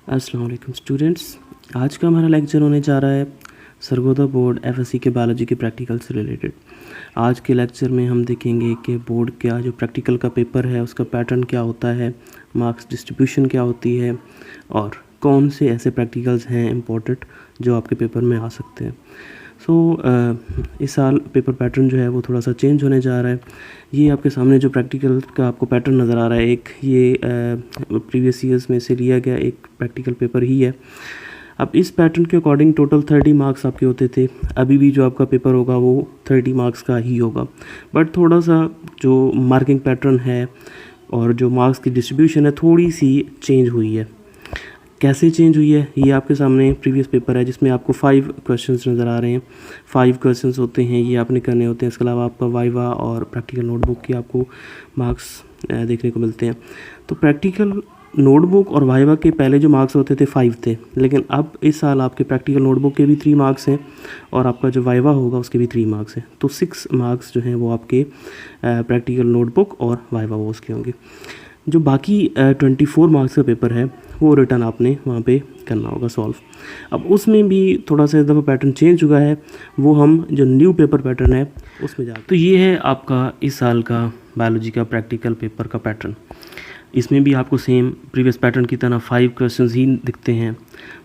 अस्सलाम वालेकुम स्टूडेंट्स। आज का हमारा लेक्चर होने जा रहा है सरगोदा बोर्ड एफएससी के बायोलॉजी के प्रैक्टिकल से रिलेटेड। आज के लेक्चर में हम देखेंगे कि बोर्ड का जो प्रैक्टिकल का पेपर है उसका पैटर्न क्या होता है, मार्क्स डिस्ट्रीब्यूशन क्या होती है और कौन से ऐसे प्रैक्टिकल्स हैं इम्पोर्टेंट जो आपके पेपर में आ सकते हैं। इस साल पेपर पैटर्न जो है वो थोड़ा सा चेंज होने जा रहा है। ये आपके सामने जो प्रैक्टिकल का आपको पैटर्न नज़र आ रहा है, एक ये प्रीवियस ईयर्स में से लिया गया एक प्रैक्टिकल पेपर ही है। अब इस पैटर्न के अकॉर्डिंग टोटल 30 मार्क्स आपके होते थे। अभी भी जो आपका पेपर होगा वो 30 मार्क्स का ही होगा, बट थोड़ा सा जो मार्किंग पैटर्न है और जो मार्क्स की डिस्ट्रीब्यूशन है थोड़ी सी चेंज हुई है। कैसे चेंज हुई है, ये आपके सामने प्रीवियस पेपर है जिसमें आपको 5 क्वेश्चंस नज़र आ रहे हैं। 5 क्वेश्चंस होते हैं, ये आपने करने होते हैं। इसके अलावा आपका वाइवा और प्रैक्टिकल नोटबुक के आपको मार्क्स देखने को मिलते हैं। तो प्रैक्टिकल नोटबुक और वाइवा के पहले जो मार्क्स होते थे 5 थे, लेकिन अब इस साल आपके प्रैक्टिकल नोटबुक के भी 3 मार्क्स हैं और आपका जो वाइवा होगा उसके भी 3 मार्क्स हैं। तो 6 मार्क्स जो हैं वो आपके प्रैक्टिकल नोटबुक और वाइवा वो उसके होंगे। जो बाकी 24 मार्क्स का पेपर है वो रिटर्न आपने वहाँ पे करना होगा सॉल्व। अब उसमें भी थोड़ा सा इस दफ़ा पैटर्न चेंज हुआ है, वो हम जो न्यू पेपर पैटर्न है उसमें जाते। तो ये है आपका इस साल का बायोलॉजी का प्रैक्टिकल पेपर का पैटर्न। इसमें भी आपको सेम प्रीवियस पैटर्न की तरह 5 क्वेश्चंस ही दिखते हैं,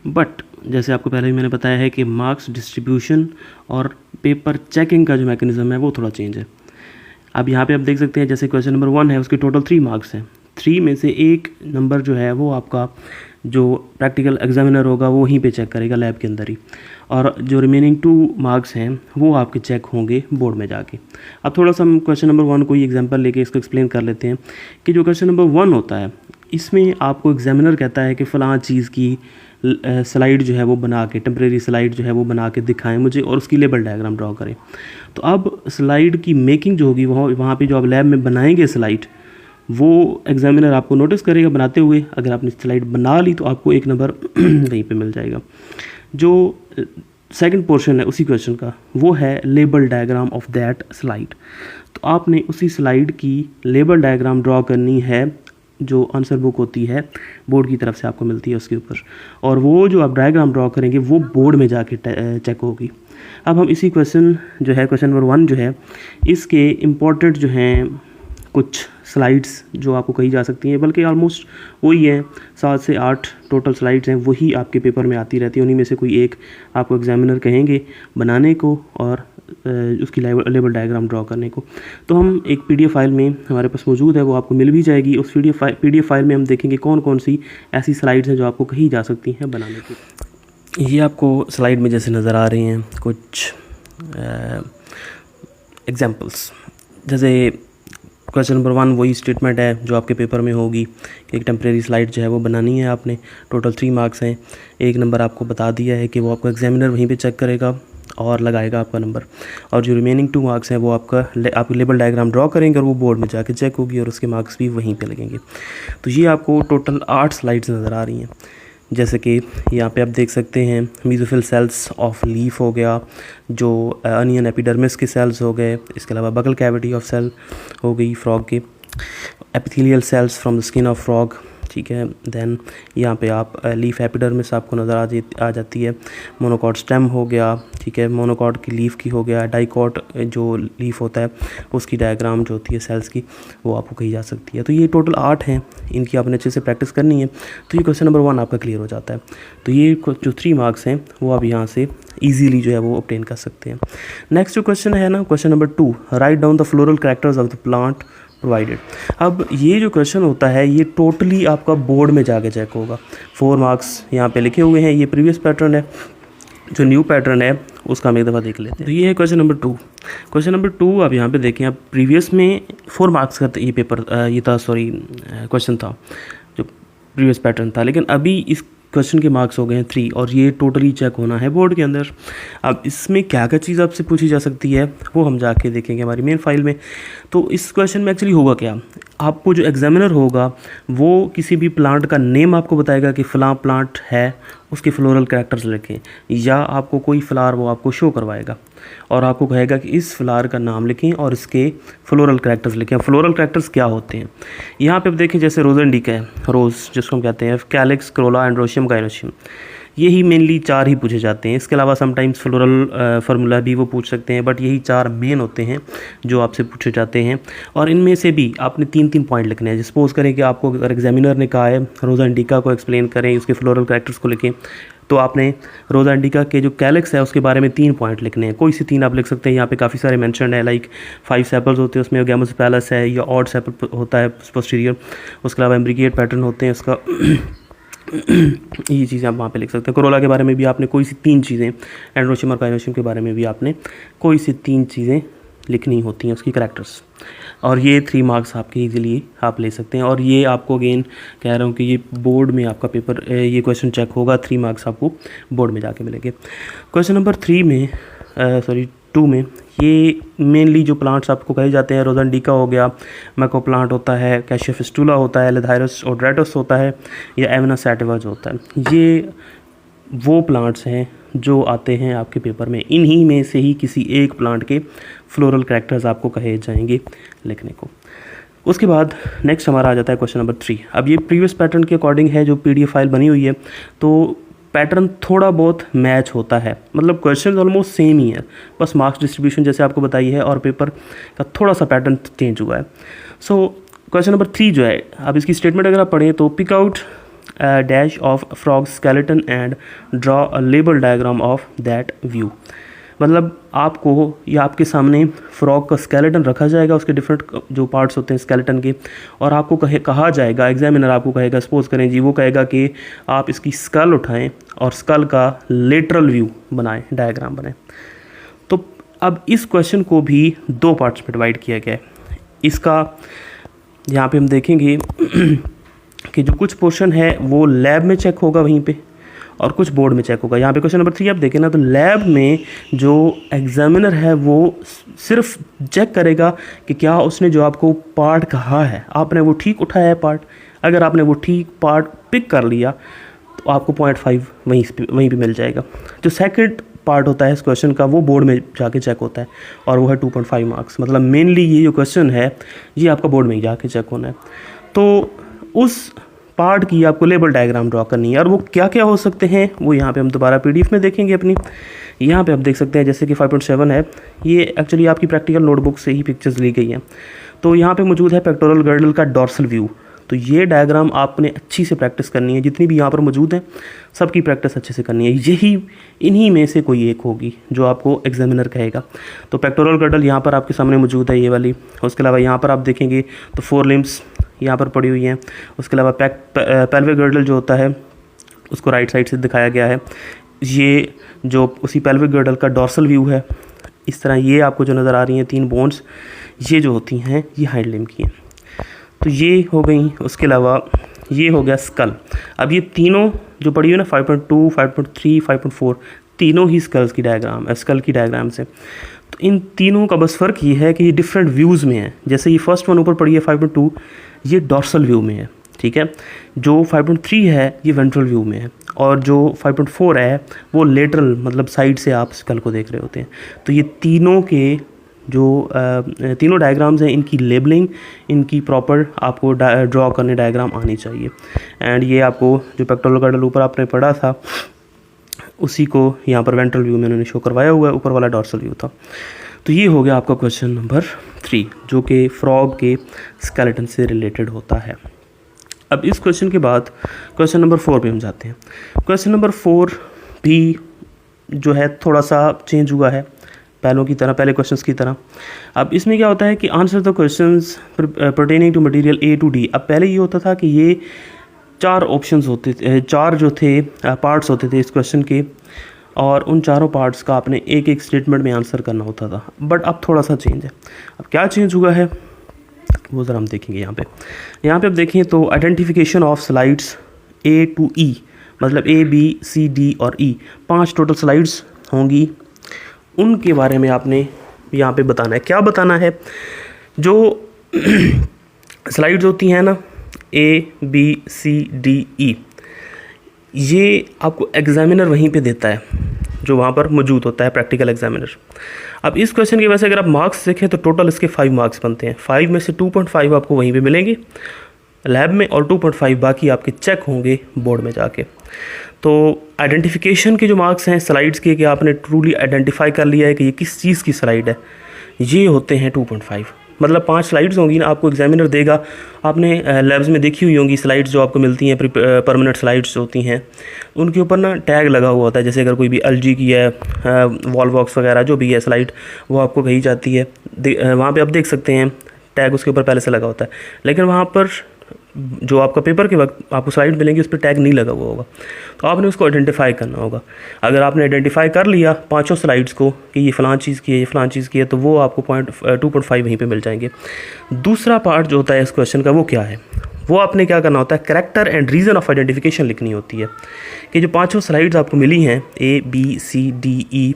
बट जैसे आपको पहले भी मैंने बताया है कि मार्क्स डिस्ट्रीब्यूशन और पेपर चेकिंग का जो मैकेनिज़्म है वो थोड़ा चेंज है। अब यहाँ पे आप देख सकते हैं, जैसे क्वेश्चन नंबर 1 है उसके टोटल 3 मार्क्स हैं। 3 में से 1 नंबर जो है वो आपका जो प्रैक्टिकल एग्जामिनर होगा वो वहीं पे चेक करेगा लैब के अंदर ही, और जो रिमेनिंग 2 मार्क्स हैं वो आपके चेक होंगे बोर्ड में जाके। अब थोड़ा सा हम क्वेश्चन नंबर 1 को ही एग्जांपल लेके इसको एक्सप्लेन कर लेते हैं कि जो क्वेश्चन नंबर 1 होता है इसमें आपको एग्जामिनर कहता है कि फ़लाँ चीज़ की स्लाइड जो है वो बना के, टेम्परेरी स्लाइड जो है वो बना के दिखाएं मुझे और उसकी लेबल डायग्राम ड्रॉ करें। तो अब स्लाइड की मेकिंग जो होगी वहाँ पे जो आप लैब में बनाएंगे स्लाइड, वो एग्जामिनर आपको नोटिस करेगा बनाते हुए। अगर आपने स्लाइड बना ली तो आपको 1 नंबर वहीं पे मिल जाएगा। जो सेकंड पोर्शन है उसी क्वेश्चन का वो है label diagram of that slide. तो आपने उसी स्लाइड की लेबल डायग्राम ड्रॉ करनी है जो आंसर बुक होती है बोर्ड की तरफ से आपको मिलती है उसके ऊपर, और वो जो आप डायग्राम ड्रॉ करेंगे वो बोर्ड में जाके चेक होगी। अब हम इसी क्वेश्चन जो है क्वेश्चन नंबर 1 जो है इसके इम्पोर्टेंट जो हैं कुछ स्लाइड्स जो आपको कही जा सकती हैं, बल्कि ऑलमोस्ट वही हैं, 7 से 8 टोटल स्लाइड्स हैं, वही आपके पेपर में आती रहती है। उन्हीं में से कोई एक आपको एग्जामिनर कहेंगे बनाने को और उसकी लेबल डायग्राम ड्रॉ करने को। तो हम एक पीडीएफ फाइल में हमारे पास मौजूद है, वो आपको मिल भी जाएगी। उस पीडीएफ फाइल में हम देखेंगे कौन कौन सी ऐसी स्लाइड्स हैं जो आपको कही जा सकती हैं बनाने की। ये आपको स्लाइड में जैसे नज़र आ रही हैं कुछ एग्जाम्पल्स। जैसे क्वेश्चन नंबर 1 वही स्टेटमेंट है जो आपके पेपर में होगी कि एक टेम्परेरी स्लाइड जो है वो बनानी है आपने। टोटल 3 मार्क्स हैं। 1 नंबर आपको बता दिया है कि वो आपको एग्जामिनर वहीं पे चेक करेगा और लगाएगा आपका नंबर, और जो रिमेनिंग 2 मार्क्स हैं वो आप लेबल डायग्राम ड्रॉ करेंगे और वो बोर्ड में जाके चेक होगी और उसके मार्क्स भी वहीं पे लगेंगे। तो ये आपको टोटल 8 स्लाइड्स नज़र आ रही हैं। जैसे कि यहाँ पे आप देख सकते हैं मीज़ोफिल सेल्स ऑफ लीफ हो गया, जो अनियन एपिडर्मिस के सेल्स हो गए, इसके अलावा बगल कैविटी ऑफ सेल हो गई फ्रॉग के, epithelial cells from the skin of frog, ठीक है। देन यहाँ पे आप लीफ एपिडर्मिस आपको नज़र आ जाती है। मोनोकॉट स्टेम हो गया, ठीक है, मोनोकॉट की लीफ की हो गया। डाइकॉट जो लीफ होता है उसकी डायग्राम जो होती है सेल्स की वो आपको कही जा सकती है। तो ये टोटल 8 हैं, इनकी आपने अच्छे से प्रैक्टिस करनी है। तो ये क्वेश्चन नंबर 1 आपका क्लियर हो जाता है। तो ये जो 3 मार्क्स हैं वो आप यहाँ से ईजीली जो है वो ऑब्टेन कर सकते हैं। नेक्स्ट जो क्वेश्चन है ना, question number 2, write down the floral characters of the plant provided. अब ये जो क्वेश्चन होता है ये टोटली आपका बोर्ड में जाके चेक होगा। 4 मार्क्स यहाँ पे लिखे हुए हैं। ये प्रीवियस पैटर्न है, जो न्यू पैटर्न है उसका हम एक दफ़ा देख लेते हैं। तो ये है क्वेश्चन नंबर 2। क्वेश्चन नंबर 2 आप यहाँ पे देखें, आप प्रीवियस में 4 मार्क्स का ये पेपर ये था, सॉरी क्वेश्चन था जो प्रीवियस पैटर्न था, लेकिन अभी इस क्वेश्चन के मार्क्स हो गए हैं 3 और ये टोटली चेक होना है बोर्ड के अंदर। अब इसमें क्या क्या चीज़ आपसे पूछी जा सकती है वो हम जाके देखेंगे हमारी मेन फाइल में। तो इस क्वेश्चन में एक्चुअली होगा क्या, आपको जो एग्जामिनर होगा वो किसी भी प्लांट का नेम आपको बताएगा कि फ़लाँ प्लांट है, उसके फ्लोरल कैरेक्टर्स लिखें, या आपको कोई फ्लावर वो आपको शो करवाएगा और आपको कहेगा कि इस फ्लावर का नाम लिखें और इसके फ्लोरल कैरेक्टर्स लिखें। फ्लोरल कैरेक्टर्स क्या होते हैं यहाँ पे आप देखें, जैसे रोजेंडिका है, रोज़ जिसको हम कहते हैं, कैलिक्स, क्रोला, एंड्रोशियम, गाइनोशियम, यही मेनली 4 ही पूछे जाते हैं। इसके अलावा समटाइम्स फ्लोरल फार्मूला भी वो पूछ सकते हैं, बट यही 4 मेन होते हैं जो आपसे पूछे जाते हैं। और इनमें से भी आपने 3-3 पॉइंट लिखने हैं। सपोज करें कि आपको अगर एग्जामिनर ने कहा है रोज़ा इंडिका को एक्सप्लेन करें, उसके फ्लोरल कैरेक्टर्स को लिखें, तो आपने रोज़ा इंडिका के जो कैलिक्स है उसके बारे में 3 पॉइंट लिखने हैं। कोई सी 3 आप लिख सकते हैं। यहाँ पे काफ़ी सारे मेंशन है, लाइक 5 सेपल्स होते हैं उसमें, गैमस पैलस है, या ऑड सेपल होता है पोस्टीरियर, उसके अलावा एम्ब्रिकेट पैटर्न होते हैं उसका ये चीज़ें आप वहाँ पे लिख सकते हैं। कोरोला के बारे में भी आपने कोई सी 3 चीज़ें, एंड्रोशियम और गाइनोशियम के बारे में भी आपने कोई सी 3 चीज़ें लिखनी होती हैं, उसकी करैक्टर्स, और ये 3 मार्क्स आपके इजीली आप ले सकते हैं। और ये आपको अगेन कह रहा हूँ कि ये बोर्ड में आपका पेपर, ये क्वेश्चन चेक होगा, 3 मार्क्स आपको बोर्ड में जाके मिलेंगे। क्वेश्चन नंबर 2 में ये मेनली जो प्लांट्स आपको कहे जाते हैं, रोजेंडिका हो गया, मैको प्लांट होता है, कैशिया फिस्टुला होता है, लेथायरस ओड्रेटस होता है, या एवना सैटिवा जो होता है, ये वो प्लांट्स हैं जो आते हैं आपके पेपर में। इन्हीं में से ही किसी एक प्लांट के फ्लोरल कैरेक्टर्स आपको कहे जाएंगे लिखने को। उसके बाद नेक्स्ट हमारा आ जाता है क्वेश्चन नंबर 3। अब ये प्रीवियस पैटर्न के अकॉर्डिंग है जो PDF फाइल बनी हुई है, तो पैटर्न थोड़ा बहुत मैच होता है, मतलब क्वेश्चन ऑलमोस्ट सेम ही है, बस मार्क्स डिस्ट्रीब्यूशन जैसे आपको बताई है और पेपर का थोड़ा सा पैटर्न चेंज हुआ है। सो क्वेश्चन नंबर 3 जो है, अब इसकी स्टेटमेंट अगर आप पढ़ें तो pick out dash of frog skeleton and draw a label diagram of that view. मतलब आपको या आपके सामने फ्रॉग का स्केलेटन रखा जाएगा, उसके डिफरेंट जो पार्ट्स होते हैं स्केलेटन के, और आपको कहा जाएगा, एग्जामिनर आपको कहेगा, सपोज करें जी, वो कहेगा कि आप इसकी स्कल उठाएं और स्कल का लेटरल व्यू बनाएं, डायग्राम बनाएं। तो अब इस क्वेश्चन को भी 2 पार्ट्स में डिवाइड किया गया है। इसका यहाँ पे हम देखेंगे कि जो कुछ पोर्शन है वो लैब में चेक होगा वहीं पे, और कुछ बोर्ड में चेक होगा। यहाँ पे क्वेश्चन नंबर 3 आप देखें ना, तो लैब में जो एग्जामिनर है वो सिर्फ चेक करेगा कि क्या उसने जो आपको पार्ट कहा है, आपने वो ठीक उठाया है पार्ट। अगर आपने वो ठीक पार्ट पिक कर लिया तो आपको 0.5 वहीं पे मिल जाएगा। जो सेकंड पार्ट होता है इस क्वेश्चन का, वो बोर्ड में जाके चेक होता है, और वो है 2.5 मार्क्स। मतलब मेनली ये जो क्वेश्चन है ये आपका बोर्ड में जाके चेक होना है। तो उस पार्ट की आपको लेबल डायग्राम ड्रॉ करनी है, और वो क्या क्या हो सकते हैं वो यहाँ पे हम दोबारा PDF में देखेंगे अपनी। यहाँ पे आप देख सकते हैं जैसे कि 5.7 है, ये एक्चुअली आपकी प्रैक्टिकल नोटबुक से ही पिक्चर्स ली गई हैं। तो यहाँ पे मौजूद है पेक्टोरल गर्डल का डॉर्सल व्यू। तो ये डायग्राम आपने अच्छी से प्रैक्टिस करनी है, जितनी भी यहाँ पर मौजूद हैं सबकी प्रैक्टिस अच्छे से करनी है। यही इन्हीं में से कोई एक होगी जो आपको एग्जामिनर कहेगा। तो पेक्टोरल गर्डल यहाँ पर आपके सामने मौजूद है, ये वाली। उसके अलावा यहाँ पर आप देखेंगे तो 4 लिम्स यहाँ पर पड़ी हुई हैं। उसके अलावा पेल्विक गर्डल जो होता है उसको राइट साइड से दिखाया गया है। ये जो उसी पेल्विक गर्डल का डॉर्सल व्यू है, इस तरह ये आपको जो नज़र आ रही हैं 3 बोन्स, ये जो होती हैं ये हाइंड लिम्ब की हैं। तो ये हो गई। उसके अलावा ये हो गया स्कल। अब ये तीनों जो पड़ी हुई ना 5.2, 5.3, 5.4, तीनों ही स्कल की डायग्राम से। तो इन तीनों का बस फ़र्क ये है कि ये डिफरेंट व्यूज़ में है। जैसे ये फर्स्ट वन ऊपर पड़ी है 5.2, ये डॉर्सल व्यू में है, ठीक है। जो 5.3 है ये वेंट्रल व्यू में है, और जो 5.4 है वो लेटरल, मतलब साइड से आप स्कल को देख रहे होते हैं। तो ये तीनों के जो तीनों डायग्राम्स हैं, इनकी लेबलिंग, इनकी प्रॉपर आपको ड्रॉ करने डायग्राम आनी चाहिए। एंड ये आपको जो पेक्टोरल गर्डल ऊपर आपने पढ़ा था उसी को यहाँ पर वेंट्रल व्यू में उन्होंने शो करवाया हुआ है, ऊपर वाला डॉर्सल व्यू था। तो ये हो गया आपका क्वेश्चन नंबर 3 जो कि फ्रॉग के स्केलेटन से रिलेटेड होता है। अब इस क्वेश्चन के बाद क्वेश्चन नंबर 4 पे हम जाते हैं। क्वेश्चन नंबर 4 भी जो है थोड़ा सा चेंज हुआ है पहले क्वेश्चंस की तरह। अब इसमें क्या होता है कि answer the questions pertaining to material A to D। अब पहले ये होता था कि ये 4 ऑप्शंस होते थे, 4 जो थे पार्ट्स होते थे इस क्वेश्चन के, और उन चारों पार्ट्स का आपने एक एक स्टेटमेंट में आंसर करना होता था। बट अब थोड़ा सा चेंज है। अब क्या चेंज हुआ है वो ज़रा हम देखेंगे। यहाँ पे आप देखें तो identification of slides A to E, मतलब A, B, C, D और E, 5 टोटल स्लाइड्स होंगी। उनके बारे में आपने यहाँ पे बताना है। क्या बताना है? जो स्लाइड्स होती हैं ना ABCDE, ये आपको एग्जामिनर वहीं पे देता है, जो वहाँ पर मौजूद होता है प्रैक्टिकल एग्जामिनर। अब इस क्वेश्चन की वजह से अगर आप मार्क्स देखें तो टोटल इसके 5 मार्क्स बनते हैं। 5 में से 2.5 आपको वहीं पे मिलेंगे लैब में, और 2.5 बाकी आपके चेक होंगे बोर्ड में जाके। तो आइडेंटिफिकेशन के जो मार्क्स हैं स्लाइड्स के, कि आपने ट्रूली आइडेंटिफाई कर लिया है कि ये किस चीज़ की स्लाइड है, ये होते हैं 2.5। मतलब 5 स्लाइड्स होंगी ना, आपको एग्जामिनर देगा। आपने लैब्स में देखी हुई होंगी स्लाइड्स जो आपको मिलती हैं, परमानेंट स्लाइड्स होती हैं, उनके ऊपर ना टैग लगा हुआ होता है। जैसे अगर कोई भी LG की है, वॉलवॉक्स वगैरह जो भी है स्लाइड, वो आपको कही जाती है। वहाँ पे आप देख सकते हैं टैग उसके ऊपर पहले से लगा होता है, लेकिन वहाँ पर जो आपका पेपर के वक्त आपको स्लाइड मिलेंगी उस पर टैग नहीं लगा हुआ होगा, तो आपने उसको आइडेंटिफाई करना होगा। अगर आपने आइडेंटिफाई कर लिया 5 स्लाइड्स को कि ये फ़लाँ चीज़ की है, ये फ़लाँ चीज़ की है, तो वो आपको 2.5 वहीं पे मिल जाएंगे। दूसरा पार्ट जो होता है इस क्वेश्चन का, वो क्या है, वो आपने क्या करना होता है, character and reason of identification लिखनी होती है कि जो 5 स्लाइड्स आपको मिली हैं ABCDE,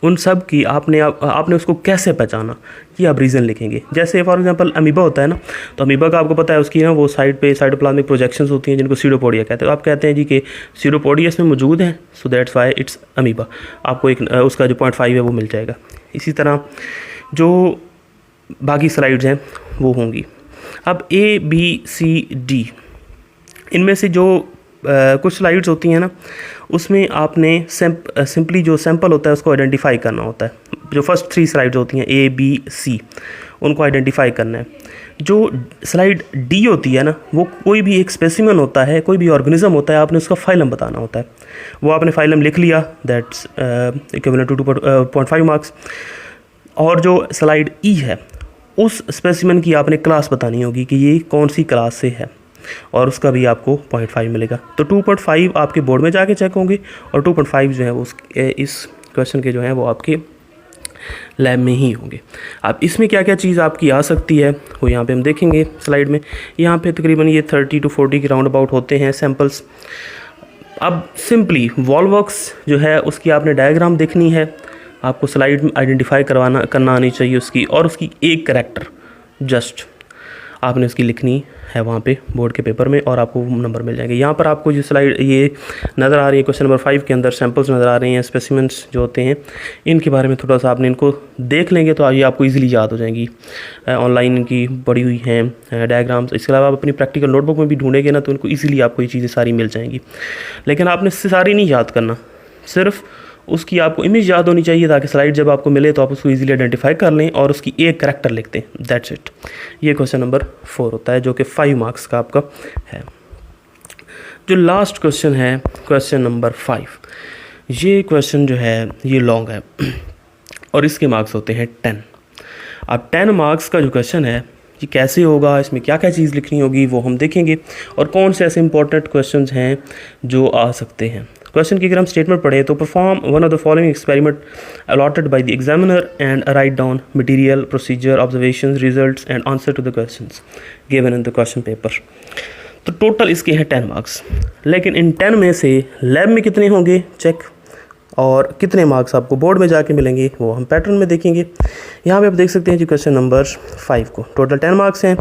उन सब की आपने उसको कैसे पहचाना, ये आप रीज़न लिखेंगे। जैसे फॉर एग्जांपल अमीबा होता है ना, तो अमीबा का आपको पता है उसकी ना वो साइड पे साइटोप्लाज्मिक प्रोजेक्शंस होती हैं जिनको सीडोपोडिया कहते हैं। तो आप कहते हैं जी कि सीडोपोडिया इसमें मौजूद है, so that's why it's amoeba. आपको एक उसका जो 0.5 है वो मिल जाएगा। इसी तरह जो बाकी स्लाइड्स हैं वो होंगी। अब ABCD, इनमें से जो कुछ स्लाइड्स होती हैं ना, उसमें आपने सिंपली जो सैम्पल होता है उसको आइडेंटिफाई करना होता है। जो फर्स्ट 3 स्लाइड्स होती हैं ABC, उनको आइडेंटिफाई करना है। जो स्लाइड D होती है ना, वो कोई भी एक स्पेसिमन होता है, कोई भी ऑर्गेनिज्म होता है, आपने उसका फाइलम बताना होता है। वो आपने फाइलम लिख लिया, दैट्स इक्विवेलेंट टू 2.5 मार्क्स। और जो स्लाइड E है, उस स्पेसिमन की आपने क्लास बतानी होगी कि ये कौन सी क्लास से है, और उसका भी आपको 0.5 मिलेगा। तो 2.5 आपके बोर्ड में जाके चेक होंगे, और 2.5 जो है वो इस क्वेश्चन के जो हैं वो आपके लैब में ही होंगे। अब इसमें क्या क्या चीज़ आपकी आ सकती है वो यहाँ पे हम देखेंगे स्लाइड में। यहाँ पे तकरीबन ये 30 to 40 के राउंड अबाउट होते हैं सैम्पल्स। अब सिंपली वॉलवॉक्स जो है उसकी आपने डायग्राम देखनी है, आपको स्लाइड में आइडेंटिफाई करना आनी चाहिए उसकी, और उसकी एक कैरेक्टर जस्ट आपने उसकी लिखनी है वहाँ पे बोर्ड के पेपर में, और आपको नंबर मिल जाएंगे। यहाँ पर आपको जो स्लाइड ये नज़र आ रही है क्वेश्चन नंबर 5 के अंदर सैम्पल्स नज़र आ रहे हैं, स्पेसिमेंट्स जो होते हैं, इनके बारे में थोड़ा सा आपने इनको देख लेंगे तो ये आपको इजीली याद हो जाएंगी। ऑनलाइन इनकी पड़ी हुई हैं डायग्राम्स। इसके अलावा आप अपनी प्रैक्टिकल नोटबुक में भी ढूंढेंगे ना, तो इनको ईजिली आपको ये चीज़ें सारी मिल जाएंगी। लेकिन आपने सारी नहीं याद करना, सिर्फ उसकी आपको इमेज याद होनी चाहिए, ताकि स्लाइड जब आपको मिले तो आप उसको इजीली आइडेंटिफाई कर लें और उसकी एक कैरेक्टर लिख दें, दैट्स इट। ये क्वेश्चन नंबर 4 होता है, जो कि 5 मार्क्स का आपका है। जो लास्ट क्वेश्चन है क्वेश्चन नंबर 5, ये क्वेश्चन जो है ये लॉन्ग है और इसके मार्क्स होते हैं 10। अब 10 मार्क्स का जो क्वेश्चन है ये कैसे होगा, इसमें क्या क्या चीज़ लिखनी होगी वो हम देखेंगे, और कौन से ऐसे इंपॉर्टेंट क्वेश्चंस हैं जो आ सकते हैं। क्वेश्चन की अगर हम स्टेटमेंट पढ़ें तो perform one of the following experiment allotted by the examiner and write down material, procedure, observations, results and answer to the questions given in the question paper. तो टोटल इसके हैं 10 मार्क्स, लेकिन इन 10 में से लैब में कितने होंगे चेक, और कितने मार्क्स आपको बोर्ड में जाके मिलेंगे वो हम पैटर्न में देखेंगे। यहाँ पे आप देख सकते हैं जी क्वेश्चन नंबर 5 को टोटल 10 मार्क्स हैं।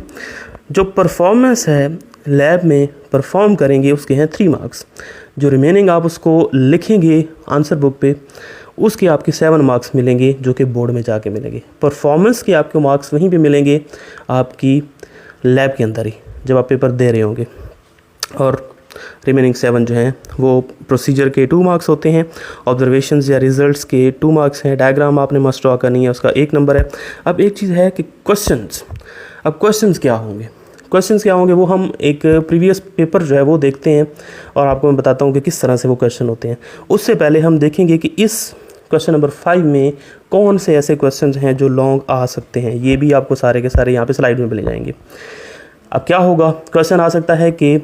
जो परफॉर्मेंस है लैब में परफॉर्म करेंगे उसके हैं 3 मार्क्स। जो रिमेनिंग आप उसको लिखेंगे आंसर बुक पे, उसके आपके 7 मार्क्स मिलेंगे जो कि बोर्ड में जाके मिलेंगे। परफॉर्मेंस के आपको मार्क्स वहीं पे मिलेंगे आपकी लैब के अंदर ही जब आप पेपर दे रहे होंगे, और रिमेनिंग 7 जो हैं वो प्रोसीजर के 2 मार्क्स होते हैं, ऑब्जर्वेशंस या रिजल्ट्स के 2 मार्क्स हैं, डायग्राम आपने मस्ट ड्रॉ करनी है उसका 1 नंबर है। अब एक चीज़ है कि क्वेश्चंस, अब क्वेश्चंस क्या होंगे, क्वेश्चंस क्या होंगे वो हम एक प्रीवियस पेपर जो है वो देखते हैं, और आपको मैं बताता हूँ कि किस तरह से वो क्वेश्चन होते हैं। उससे पहले हम देखेंगे कि इस क्वेश्चन नंबर 5 में कौन से ऐसे क्वेश्चंस हैं जो लॉन्ग आ सकते हैं। ये भी आपको सारे के सारे यहाँ पे स्लाइड में मिल जाएंगे। अब क्या होगा, क्वेश्चन आ सकता है कि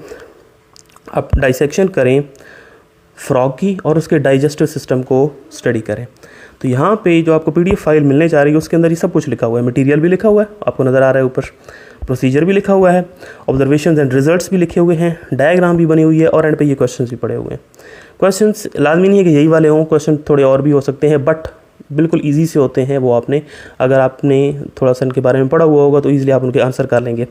आप डाइसेक्शन करें फ्रॉग की और उसके डाइजेस्टिव सिस्टम को स्टडी करें। तो यहाँ पे जो आपको PDF फाइल मिलने जा रही है उसके अंदर ये सब कुछ लिखा हुआ है, मटेरियल भी लिखा हुआ है आपको नज़र आ रहा है ऊपर, प्रोसीजर भी लिखा हुआ है, ऑब्जर्वेशंस एंड रिजल्ट्स भी लिखे हुए हैं, डायग्राम भी बनी हुई है, और एंड पे ये क्वेश्चंस भी पड़े हुए हैं। क्वेश्चंस लाजमी नहीं है कि यही वाले हों, क्वेश्चन थोड़े और भी हो सकते हैं, बट बिल्कुल इजी से होते हैं, वो आपने अगर आपने थोड़ा सा इनके बारे में पढ़ा हुआ होगा तो ईजिली आप उनके आंसर कर लेंगे।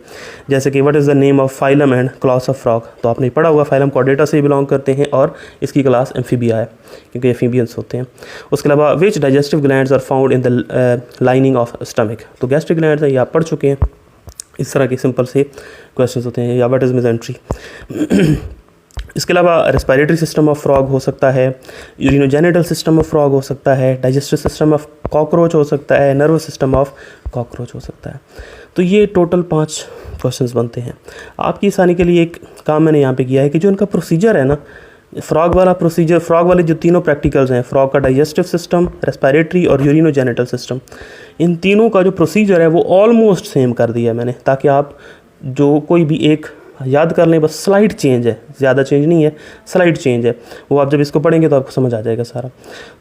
जैसे कि what is the name of phylum and class of frog, तो आपने पढ़ा होगा फाइलम कॉर्डेटा से बिलोंग करते हैं और इसकी क्लास एम्फीबिया है क्योंकि एम्फीबियंस होते हैं। उसके अलावा which digestive glands are found in the lining of stomach, तो गैस्ट्रिक ग्लैंड्स है ये आप पढ़ चुके हैं। इस तरह के सिंपल से क्वेश्चंस होते हैं। या व्हाट इज़ मेसेंट्री। इसके अलावा रेस्पिरेटरी सिस्टम ऑफ फ्रॉग हो सकता है, यूरिनोजेनिटल सिस्टम ऑफ फ्रॉग हो सकता है, डाइजेस्टिव सिस्टम ऑफ कॉकरोच हो सकता है, नर्वस सिस्टम ऑफ कॉकरोच हो सकता है। तो ये टोटल 5 क्वेश्चंस बनते हैं। आपकी आसानी के लिए एक काम मैंने यहाँ पे किया है कि जो इनका प्रोसीजर है ना, फ्रॉग वाला प्रोसीजर, फ्रॉग वाले जो तीनों प्रैक्टिकल्स हैं, फ्रॉग का डाइजेस्टिव सिस्टम, रेस्पिरेटरी और यूरिनोजेनिटल सिस्टम, इन तीनों का जो प्रोसीजर है वो ऑलमोस्ट सेम कर दिया है मैंने, ताकि आप जो कोई भी एक याद कर लें, बस स्लाइड चेंज है, ज़्यादा चेंज नहीं है, स्लाइड चेंज है। वो आप जब इसको पढ़ेंगे तो आपको समझ आ जाएगा सारा।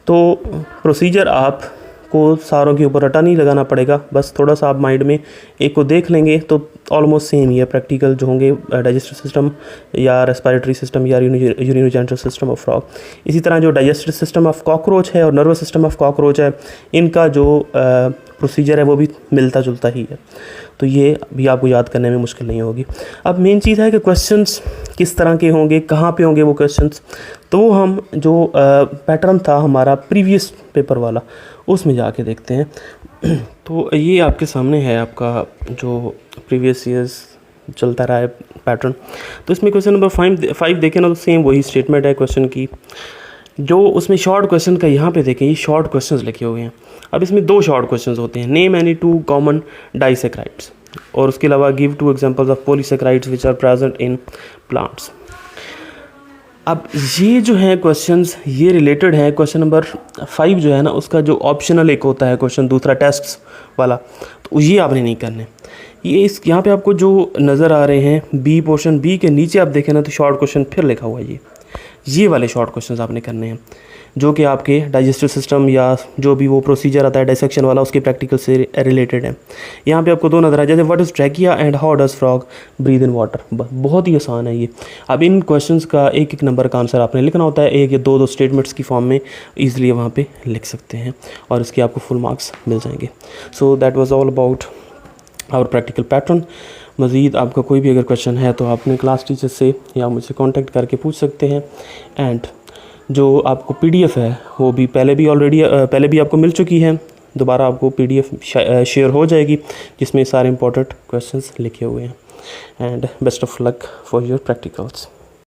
तो प्रोसीजर आपको सारों के ऊपर रटा नहीं लगाना पड़ेगा, बस थोड़ा सा आप माइंड में एक को देख लेंगे तो ऑलमोस्ट सेम ही है। प्रैक्टिकल जो होंगे डाइजेस्टिव सिस्टम या रेस्पिरेटरी सिस्टम या यूरिनोजेनिटल सिस्टम ऑफ फ्रॉग। इसी तरह जो डाइजेस्टिव सिस्टम ऑफ कॉकरोच है और नर्वस सिस्टम ऑफ कॉकरोच है, इनका जो प्रोसीजर है वो भी मिलता जुलता ही है। तो ये भी आपको याद करने में मुश्किल नहीं होगी। अब मेन चीज़ है कि क्वेश्चंस किस तरह के होंगे, कहाँ पे होंगे वो क्वेश्चंस, तो हम जो पैटर्न था हमारा प्रीवियस पेपर वाला, उसमें जाके देखते हैं। तो ये आपके सामने है आपका जो प्रीवियस ईयर्स चलता रहा है पैटर्न। तो इसमें क्वेश्चन नंबर 5 देखें ना, तो सेम वही स्टेटमेंट है क्वेश्चन की। जो उसमें शॉर्ट क्वेश्चन का यहाँ पे देखें, ये शॉर्ट क्वेश्चंस लिखे हुए हैं। अब इसमें 2 शॉर्ट क्वेश्चंस होते हैं, नेम एनी 2 कॉमन डाइसेक्राइड्स, और उसके अलावा give 2 examples of polysaccharides which are present in plants. अब ये जो है क्वेश्चंस, ये रिलेटेड है क्वेश्चन नंबर 5 जो है ना, उसका जो ऑप्शनल एक होता है क्वेश्चन दूसरा टेस्ट वाला, तो ये आपने नहीं करने। ये इस यहाँ पे आपको जो नज़र आ रहे हैं बी पोर्शन, बी के नीचे आप देखें ना तो शॉर्ट क्वेश्चन फिर लिखा हुआ है, ये वाले शॉर्ट क्वेश्चंस आपने करने हैं, जो कि आपके डाइजेस्टिव सिस्टम या जो भी वो प्रोसीजर आता है डाइसेक्शन वाला, उसके प्रैक्टिकल से रिलेटेड है। यहाँ पे आपको 2 नज़र आ जैसे what is trachea and how does frog breathe in water. बहुत ही आसान है ये। अब इन क्वेश्चंस का एक नंबर का आंसर आपने लिखना होता है, 1 या 2 स्टेटमेंट्स की फॉर्म में ईजिली वहाँ पे लिख सकते हैं और इसके आपको फुल मार्क्स मिल जाएंगे। So that was all about our practical pattern. मज़ीद आपका कोई भी अगर क्वेश्चन है तो अपने क्लास टीचर से या मुझसे कांटेक्ट करके पूछ सकते हैं। एंड जो आपको पीडीएफ है वो भी पहले भी आपको मिल चुकी है, दोबारा आपको पीडीएफ शेयर हो जाएगी जिसमें सारे इंपॉर्टेंट क्वेश्चंस लिखे हुए हैं। And best of luck for your practicals.